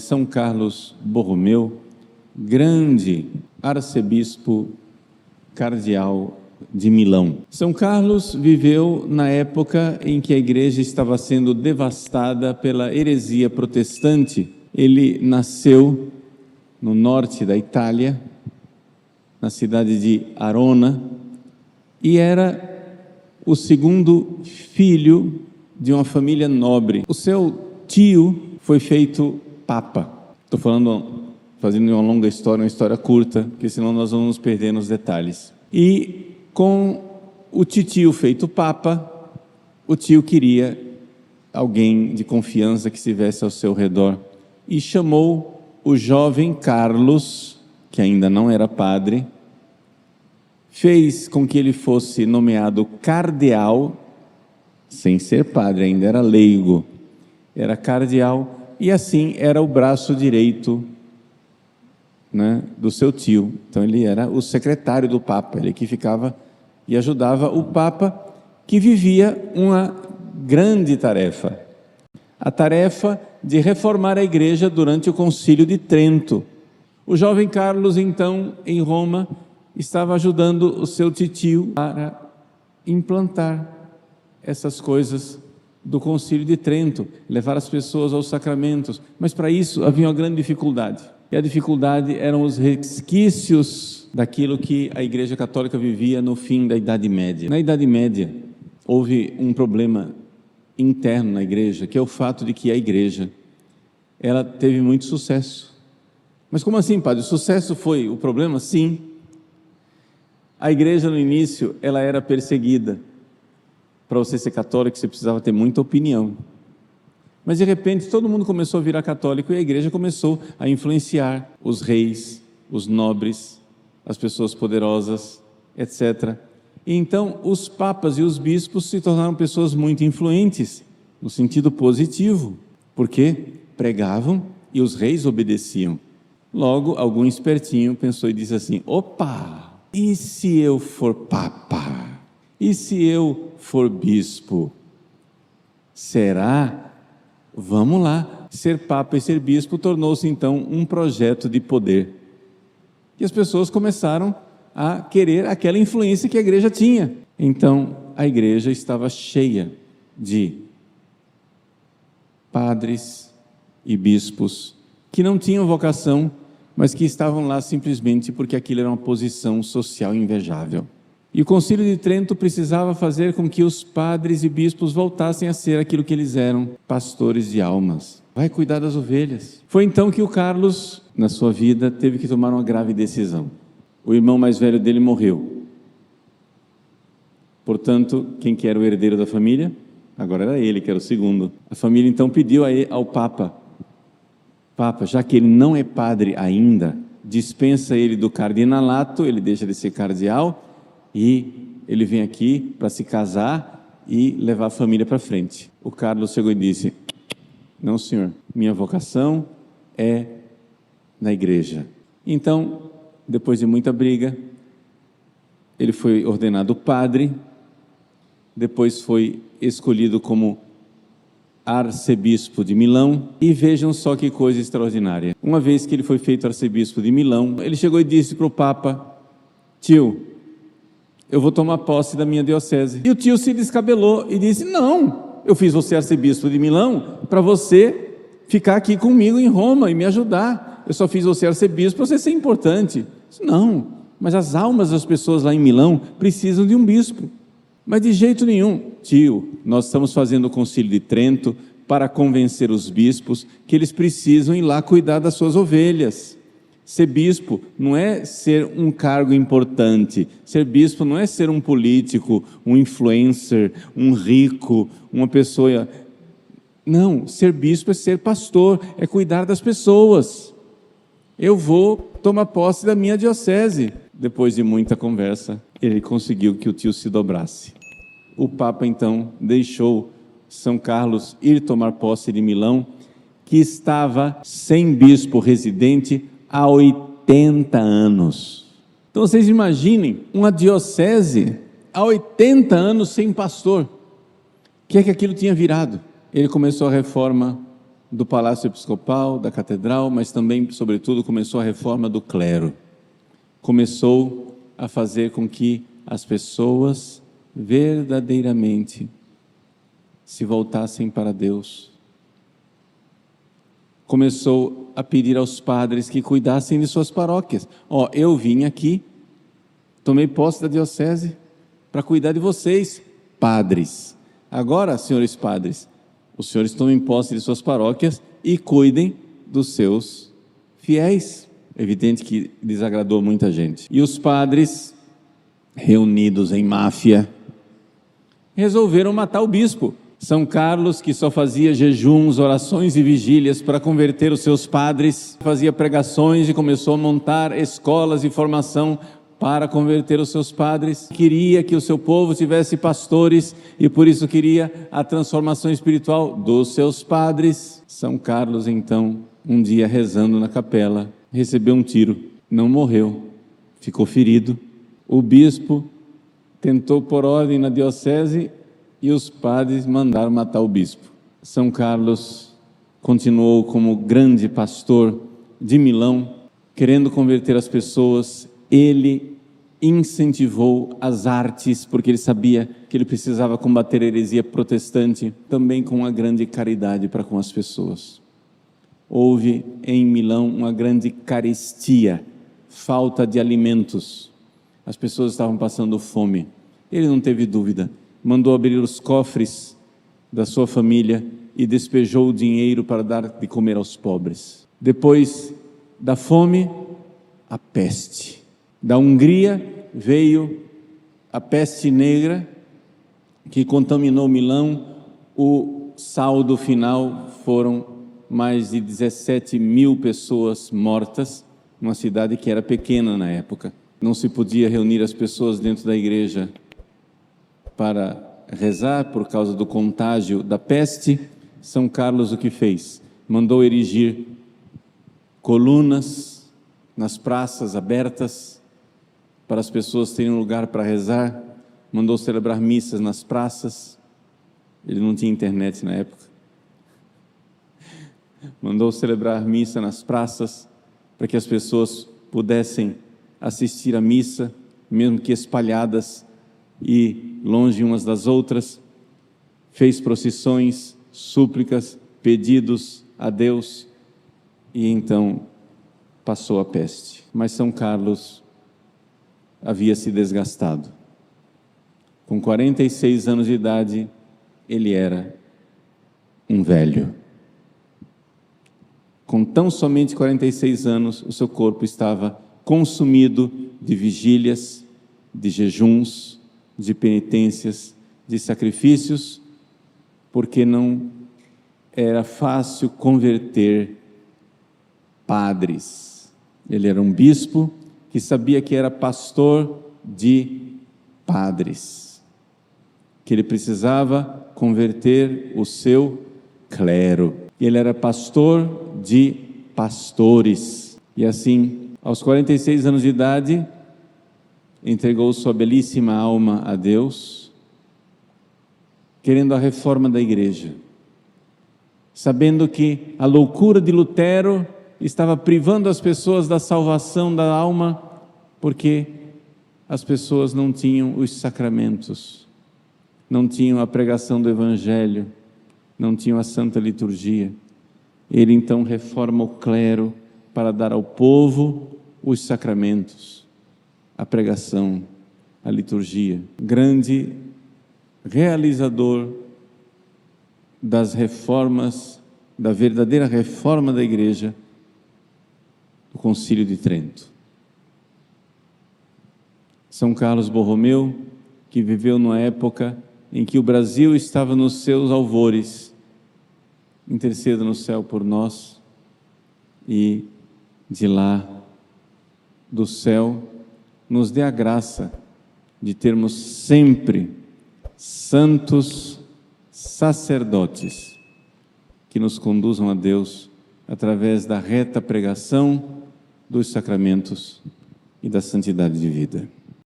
São Carlos Borromeu, grande arcebispo cardeal de Milão. São Carlos viveu na época em que a igreja estava sendo devastada pela heresia protestante. Ele nasceu no norte da Itália, na cidade de Arona, e era o segundo filho de uma família nobre. O seu tio foi feito Papa. Estou fazendo uma longa história, uma história curta, porque senão nós vamos nos perder nos detalhes. E com o titio feito Papa, o tio queria alguém de confiança que estivesse ao seu redor e chamou o jovem Carlos, que ainda não era padre, fez com que ele fosse nomeado cardeal, sem ser padre, ainda era leigo, era cardeal, e assim era o braço direito, né, do seu tio. Então ele era o secretário do Papa, ele que ficava e ajudava o Papa, que vivia uma grande tarefa, a tarefa de reformar a igreja durante o Concílio de Trento. O jovem Carlos, então, em Roma, estava ajudando o seu titio a implantar essas coisas do Concílio de Trento, levar as pessoas aos sacramentos, mas para isso havia uma grande dificuldade, e a dificuldade eram os resquícios daquilo que a Igreja Católica vivia no fim da Idade Média. Na Idade Média houve um problema interno na igreja, que é o fato de que a igreja, ela teve muito sucesso. Mas como assim, padre? O sucesso foi o problema? Sim. A igreja no início, ela era perseguida. Para você ser católico, você precisava ter muita opinião. Mas de repente, todo mundo começou a virar católico e a igreja começou a influenciar os reis, os nobres, as pessoas poderosas, etc. E então, os papas e os bispos se tornaram pessoas muito influentes, no sentido positivo, porque pregavam e os reis obedeciam. Logo, algum espertinho pensou e disse assim: opa, e se eu for papa? E se eu for bispo? Será? Vamos lá. Ser papa e ser bispo tornou-se então um projeto de poder. E as pessoas começaram a querer aquela influência que a igreja tinha. Então, a igreja estava cheia de padres e bispos que não tinham vocação, mas que estavam lá simplesmente porque aquilo era uma posição social invejável. E o Concílio de Trento precisava fazer com que os padres e bispos voltassem a ser aquilo que eles eram, pastores de almas. Vai cuidar das ovelhas. Foi então que o Carlos, na sua vida, teve que tomar uma grave decisão. O irmão mais velho dele morreu. Portanto, quem que era o herdeiro da família? Agora era ele, que era o segundo. A família então pediu ao Papa: Papa, já que ele não é padre ainda, dispensa ele do cardinalato, ele deixa de ser cardeal, e ele vem aqui para se casar e levar a família para frente. O Carlos chegou e disse: não, senhor, minha vocação é na igreja. Então, depois de muita briga, ele foi ordenado padre, depois foi escolhido como arcebispo de Milão, e vejam só que coisa extraordinária. Uma vez que ele foi feito arcebispo de Milão, ele chegou e disse para o Papa: tio, eu vou tomar posse da minha diocese. E o tio se descabelou e disse: não, eu fiz você arcebispo de Milão para você ficar aqui comigo em Roma e me ajudar. Eu só fiz você arcebispo para você ser importante. Disse: não, mas as almas das pessoas lá em Milão precisam de um bispo. Mas de jeito nenhum. Tio, nós estamos fazendo o Concílio de Trento para convencer os bispos que eles precisam ir lá cuidar das suas ovelhas. Ser bispo não é ser um cargo importante, ser bispo não é ser um político, um influencer, um rico, uma pessoa... Não, ser bispo é ser pastor, é cuidar das pessoas. Eu vou tomar posse da minha diocese. Depois de muita conversa, ele conseguiu que o tio se dobrasse. O Papa então deixou São Carlos ir tomar posse de Milão, que estava sem bispo residente há 80 anos. Então vocês imaginem uma diocese há 80 anos sem pastor. O que é que aquilo tinha virado? Ele começou a reforma do Palácio Episcopal, da Catedral, mas também, sobretudo, começou a reforma do clero. Começou a fazer com que as pessoas verdadeiramente se voltassem para Deus. Começou a pedir aos padres que cuidassem de suas paróquias. Eu vim aqui, tomei posse da diocese para cuidar de vocês, padres. Agora, senhores padres, os senhores tomem posse de suas paróquias e cuidem dos seus fiéis. Evidente que desagradou muita gente. E os padres, reunidos em máfia, resolveram matar o bispo. São Carlos, que só fazia jejuns, orações e vigílias para converter os seus padres, fazia pregações e começou a montar escolas de formação para converter os seus padres. Queria que o seu povo tivesse pastores e por isso queria a transformação espiritual dos seus padres. São Carlos, então, um dia rezando na capela, recebeu um tiro, não morreu, ficou ferido. O bispo tentou pôr ordem na diocese e os padres mandaram matar o bispo. São Carlos continuou como grande pastor de Milão, querendo converter as pessoas. Ele incentivou as artes, porque ele sabia que ele precisava combater a heresia protestante, também com uma grande caridade para com as pessoas. Houve em Milão uma grande carestia, falta de alimentos. As pessoas estavam passando fome. Ele não teve dúvida, mandou abrir os cofres da sua família e despejou o dinheiro para dar de comer aos pobres. Depois da fome, a peste. Da Hungria veio a peste negra, que contaminou Milão. O saldo final foram mais de 17 mil pessoas mortas, numa cidade que era pequena na época. Não se podia reunir as pessoas dentro da igreja para rezar por causa do contágio da peste. São Carlos o que fez? Mandou erigir colunas nas praças abertas para as pessoas terem um lugar para rezar. Mandou celebrar missas nas praças. Ele não tinha internet na época. Mandou celebrar missa nas praças para que as pessoas pudessem assistir à missa, mesmo que espalhadas e longe umas das outras. Fez procissões, súplicas, pedidos a Deus e então passou a peste. Mas São Carlos havia se desgastado. Com 46 anos de idade, ele era um velho. Com tão somente 46 anos, o seu corpo estava consumido de vigílias, de jejuns, de penitências, de sacrifícios, porque não era fácil converter padres. Ele era um bispo que sabia que era pastor de padres, que ele precisava converter o seu clero. Ele era pastor de pastores. E assim, aos 46 anos de idade, entregou sua belíssima alma a Deus, querendo a reforma da igreja, sabendo que a loucura de Lutero estava privando as pessoas da salvação da alma, porque as pessoas não tinham os sacramentos, não tinham a pregação do Evangelho, não tinham a Santa Liturgia. Ele então reforma o clero para dar ao povo os sacramentos, a pregação, a liturgia. Grande realizador das reformas, da verdadeira reforma da igreja, do Concílio de Trento. São Carlos Borromeu, que viveu numa época em que o Brasil estava nos seus alvores. Interceda no céu por nós e de lá do céu nos dê a graça de termos sempre santos sacerdotes que nos conduzam a Deus através da reta pregação dos sacramentos e da santidade de vida.